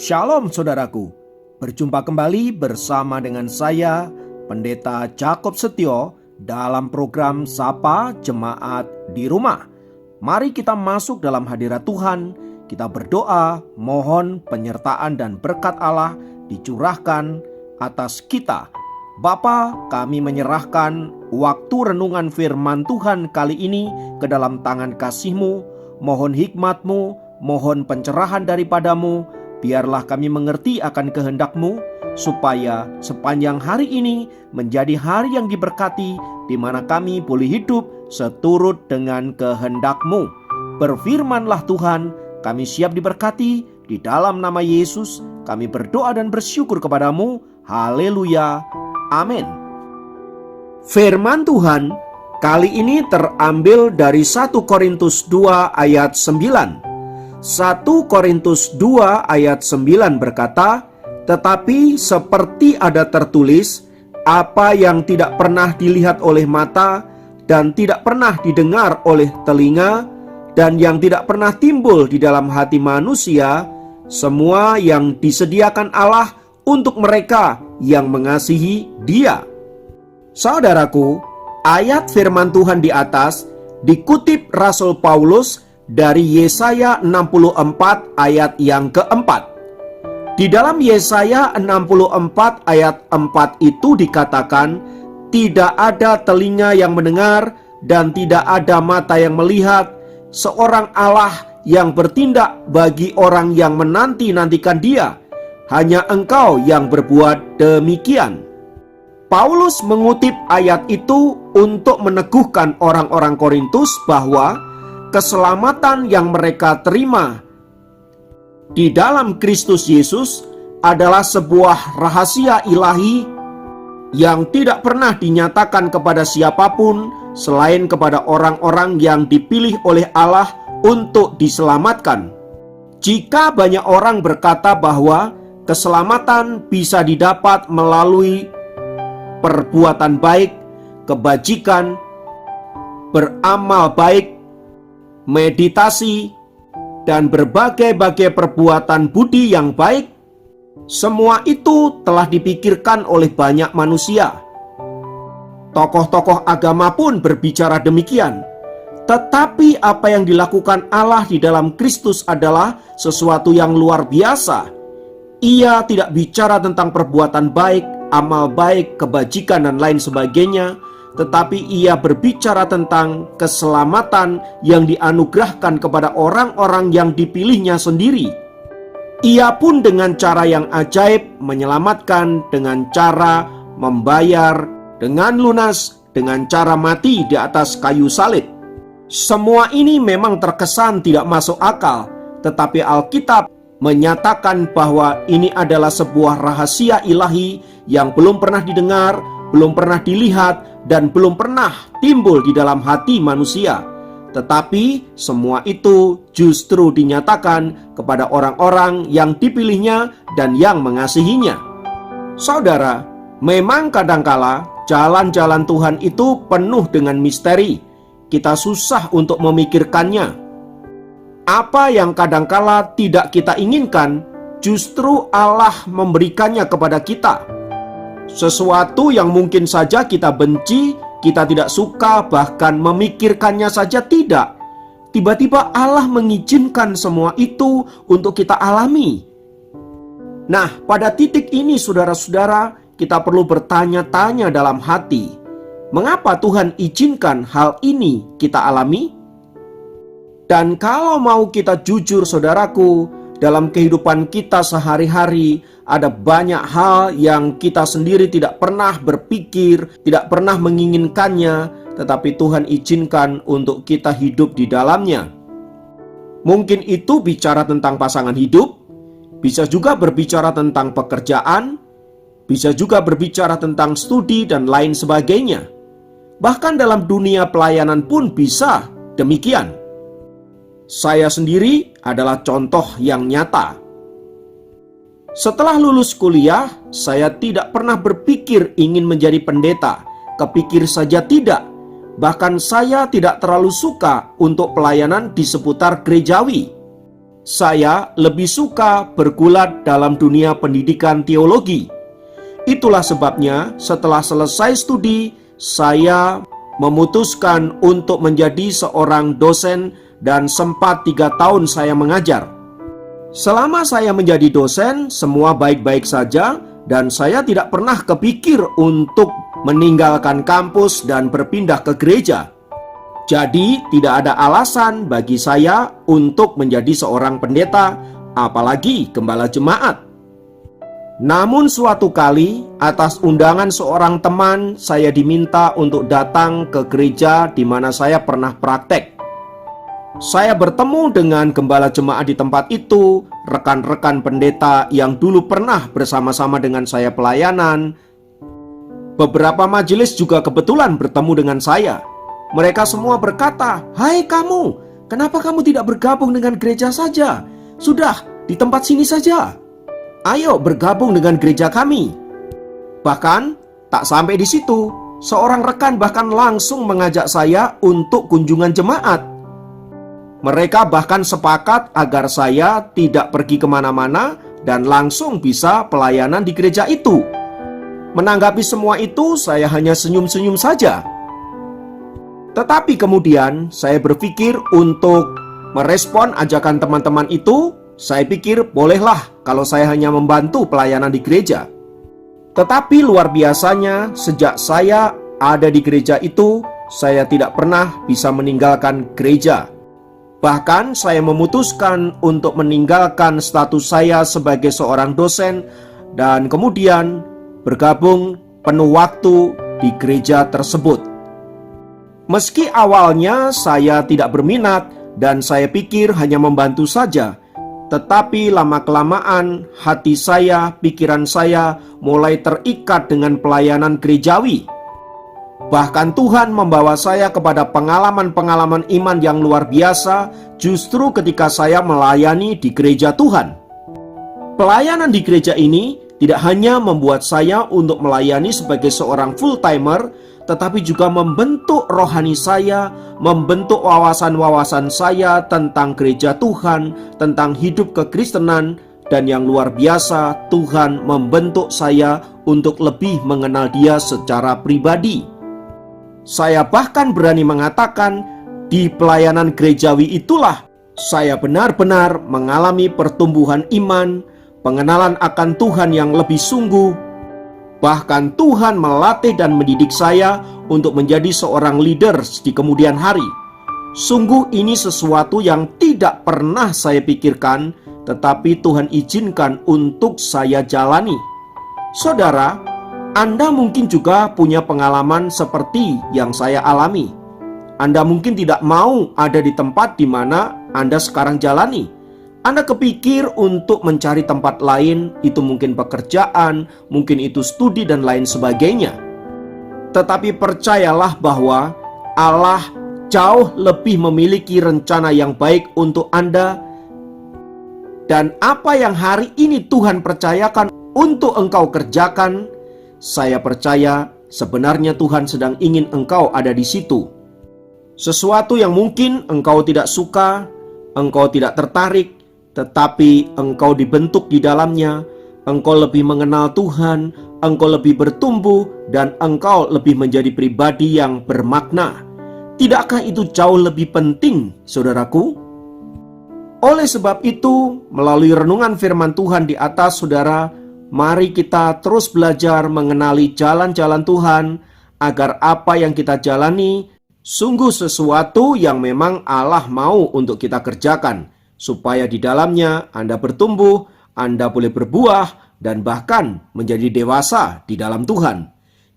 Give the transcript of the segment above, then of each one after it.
Shalom saudaraku, berjumpa kembali bersama dengan saya Pendeta Jakob Setio dalam program Sapa Jemaat di Rumah. Mari kita masuk dalam hadirat Tuhan, kita berdoa, mohon penyertaan dan berkat Allah dicurahkan atas kita. Bapa, kami menyerahkan waktu renungan firman Tuhan kali ini ke dalam tangan kasih-Mu. Mohon hikmat-Mu, mohon pencerahan daripadamu. Biarlah kami mengerti akan kehendak-Mu, supaya sepanjang hari ini menjadi hari yang diberkati, di mana kami boleh hidup seturut dengan kehendak-Mu. Berfirmanlah Tuhan, kami siap diberkati. Di dalam nama Yesus kami berdoa dan bersyukur kepadamu. Haleluya, amin. Firman Tuhan kali ini terambil dari 1 Korintus 2 ayat 9. 1 Korintus 2 ayat 9 berkata, "Tetapi seperti ada tertulis, apa yang tidak pernah dilihat oleh mata dan tidak pernah didengar oleh telinga dan yang tidak pernah timbul di dalam hati manusia, semua yang disediakan Allah untuk mereka yang mengasihi Dia." Saudaraku, ayat firman Tuhan di atas dikutip Rasul Paulus dari Yesaya 64 ayat yang keempat. Di dalam Yesaya 64 ayat 4 itu dikatakan, "Tidak ada telinga yang mendengar dan tidak ada mata yang melihat seorang Allah yang bertindak bagi orang yang menanti-nantikan Dia. Hanya Engkau yang berbuat demikian." Paulus mengutip ayat itu untuk meneguhkan orang-orang Korintus bahwa keselamatan yang mereka terima di dalam Kristus Yesus adalah sebuah rahasia ilahi yang tidak pernah dinyatakan kepada siapapun selain kepada orang-orang yang dipilih oleh Allah untuk diselamatkan. Jika banyak orang berkata bahwa keselamatan bisa didapat melalui perbuatan baik, kebajikan, beramal baik, meditasi, dan berbagai-bagai perbuatan budi yang baik, semua itu telah dipikirkan oleh banyak manusia. Tokoh-tokoh agama pun berbicara demikian. Tetapi apa yang dilakukan Allah di dalam Kristus adalah sesuatu yang luar biasa. Ia tidak bicara tentang perbuatan baik, amal baik, kebajikan, dan lain sebagainya, tetapi ia berbicara tentang keselamatan yang dianugerahkan kepada orang-orang yang dipilihnya sendiri. Ia pun dengan cara yang ajaib menyelamatkan dengan cara membayar dengan lunas, dengan cara mati di atas kayu salib. Semua ini memang terkesan tidak masuk akal, tetapi Alkitab menyatakan bahwa ini adalah sebuah rahasia ilahi yang belum pernah didengar, belum pernah dilihat, dan belum pernah timbul di dalam hati manusia. Tetapi semua itu justru dinyatakan kepada orang-orang yang dipilihnya dan yang mengasihinya. Saudara, memang kadangkala jalan-jalan Tuhan itu penuh dengan misteri. Kita susah untuk memikirkannya. Apa yang kadangkala tidak kita inginkan, justru Allah memberikannya kepada kita. Sesuatu yang mungkin saja kita benci, kita tidak suka, bahkan memikirkannya saja tidak. Tiba-tiba Allah mengizinkan semua itu untuk kita alami. Nah, pada titik ini saudara-saudara, kita perlu bertanya-tanya dalam hati, mengapa Tuhan izinkan hal ini kita alami? Dan kalau mau kita jujur saudaraku, dalam kehidupan kita sehari-hari ada banyak hal yang kita sendiri tidak pernah berpikir, tidak pernah menginginkannya, tetapi Tuhan izinkan untuk kita hidup di dalamnya. Mungkin itu bicara tentang pasangan hidup, bisa juga berbicara tentang pekerjaan, bisa juga berbicara tentang studi dan lain sebagainya. Bahkan dalam dunia pelayanan pun bisa demikian. Saya sendiri adalah contoh yang nyata. Setelah lulus kuliah, saya tidak pernah berpikir ingin menjadi pendeta. Kepikir saja tidak. Bahkan saya tidak terlalu suka untuk pelayanan di seputar gerejawi. Saya lebih suka bergulat dalam dunia pendidikan teologi. Itulah sebabnya setelah selesai studi, saya memutuskan untuk menjadi seorang dosen dan sempat 3 tahun saya mengajar. Selama saya menjadi dosen, semua baik-baik saja dan saya tidak pernah kepikir untuk meninggalkan kampus dan berpindah ke gereja. Jadi tidak ada alasan bagi saya untuk menjadi seorang pendeta, apalagi gembala jemaat. Namun suatu kali, atas undangan seorang teman, saya diminta untuk datang ke gereja di mana saya pernah praktek. Saya bertemu dengan gembala jemaat di tempat itu, rekan-rekan pendeta yang dulu pernah bersama-sama dengan saya pelayanan. Beberapa majelis juga kebetulan bertemu dengan saya. Mereka semua berkata, "Hai kamu, kenapa kamu tidak bergabung dengan gereja saja? Sudah, di tempat sini saja. Ayo bergabung dengan gereja kami." Bahkan, tak sampai di situ, seorang rekan bahkan langsung mengajak saya untuk kunjungan jemaat. Mereka bahkan sepakat agar saya tidak pergi kemana-mana dan langsung bisa pelayanan di gereja itu. Menanggapi semua itu, saya hanya senyum-senyum saja. Tetapi kemudian saya berpikir untuk merespon ajakan teman-teman itu. Saya pikir bolehlah kalau saya hanya membantu pelayanan di gereja. Tetapi luar biasanya, sejak saya ada di gereja itu, saya tidak pernah bisa meninggalkan gereja. Bahkan saya memutuskan untuk meninggalkan status saya sebagai seorang dosen dan kemudian bergabung penuh waktu di gereja tersebut. Meski awalnya saya tidak berminat dan saya pikir hanya membantu saja, tetapi lama-kelamaan hati saya, pikiran saya mulai terikat dengan pelayanan gerejawi. Bahkan Tuhan membawa saya kepada pengalaman-pengalaman iman yang luar biasa justru ketika saya melayani di gereja Tuhan. Pelayanan di gereja ini tidak hanya membuat saya untuk melayani sebagai seorang full-timer, tetapi juga membentuk rohani saya, membentuk wawasan-wawasan saya tentang gereja Tuhan, tentang hidup kekristenan, dan yang luar biasa, Tuhan membentuk saya untuk lebih mengenal Dia secara pribadi. Saya bahkan berani mengatakan, di pelayanan gerejawi itulah saya benar-benar mengalami pertumbuhan iman, pengenalan akan Tuhan yang lebih sungguh. Bahkan Tuhan melatih dan mendidik saya untuk menjadi seorang leader di kemudian hari. Sungguh ini sesuatu yang tidak pernah saya pikirkan, tetapi Tuhan izinkan untuk saya jalani. Saudara, Anda mungkin juga punya pengalaman seperti yang saya alami. Anda mungkin tidak mau ada di tempat di mana Anda sekarang jalani. Anda kepikir untuk mencari tempat lain, itu mungkin pekerjaan, mungkin itu studi dan lain sebagainya. Tetapi percayalah bahwa Allah jauh lebih memiliki rencana yang baik untuk Anda. Dan apa yang hari ini Tuhan percayakan untuk engkau kerjakan, saya percaya sebenarnya Tuhan sedang ingin engkau ada di situ. Sesuatu yang mungkin engkau tidak suka, engkau tidak tertarik, tetapi engkau dibentuk di dalamnya, engkau lebih mengenal Tuhan, engkau lebih bertumbuh, dan engkau lebih menjadi pribadi yang bermakna. Tidakkah itu jauh lebih penting, saudaraku? Oleh sebab itu, melalui renungan firman Tuhan di atas, saudara, mari kita terus belajar mengenali jalan-jalan Tuhan, agar apa yang kita jalani sungguh sesuatu yang memang Allah mau untuk kita kerjakan, supaya di dalamnya Anda bertumbuh, Anda boleh berbuah, dan bahkan menjadi dewasa di dalam Tuhan.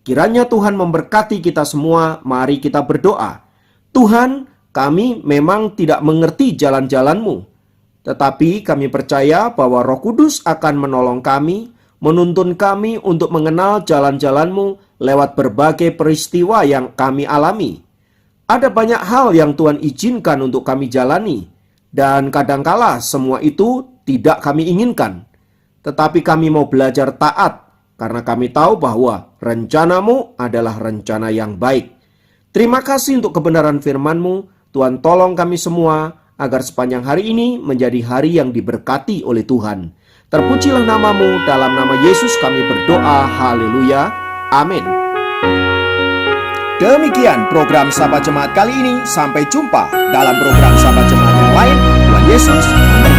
Kiranya Tuhan memberkati kita semua. Mari kita berdoa. Tuhan, kami memang tidak mengerti jalan-jalan-Mu, tetapi kami percaya bahwa Roh Kudus akan menolong kami, menuntun kami untuk mengenal jalan-jalan-Mu lewat berbagai peristiwa yang kami alami. Ada banyak hal yang Tuhan izinkan untuk kami jalani, dan kadangkala semua itu tidak kami inginkan. Tetapi kami mau belajar taat, karena kami tahu bahwa rencana-Mu adalah rencana yang baik. Terima kasih untuk kebenaran firman-Mu. Tuhan tolong kami semua, agar sepanjang hari ini menjadi hari yang diberkati oleh Tuhan. Terpujilah namamu, dalam nama Yesus kami berdoa, haleluya, amin. Demikian program Sapa Jemaat kali ini. Sampai jumpa dalam program Sapa Jemaat yang lain. Tuhan Yesus memberkati.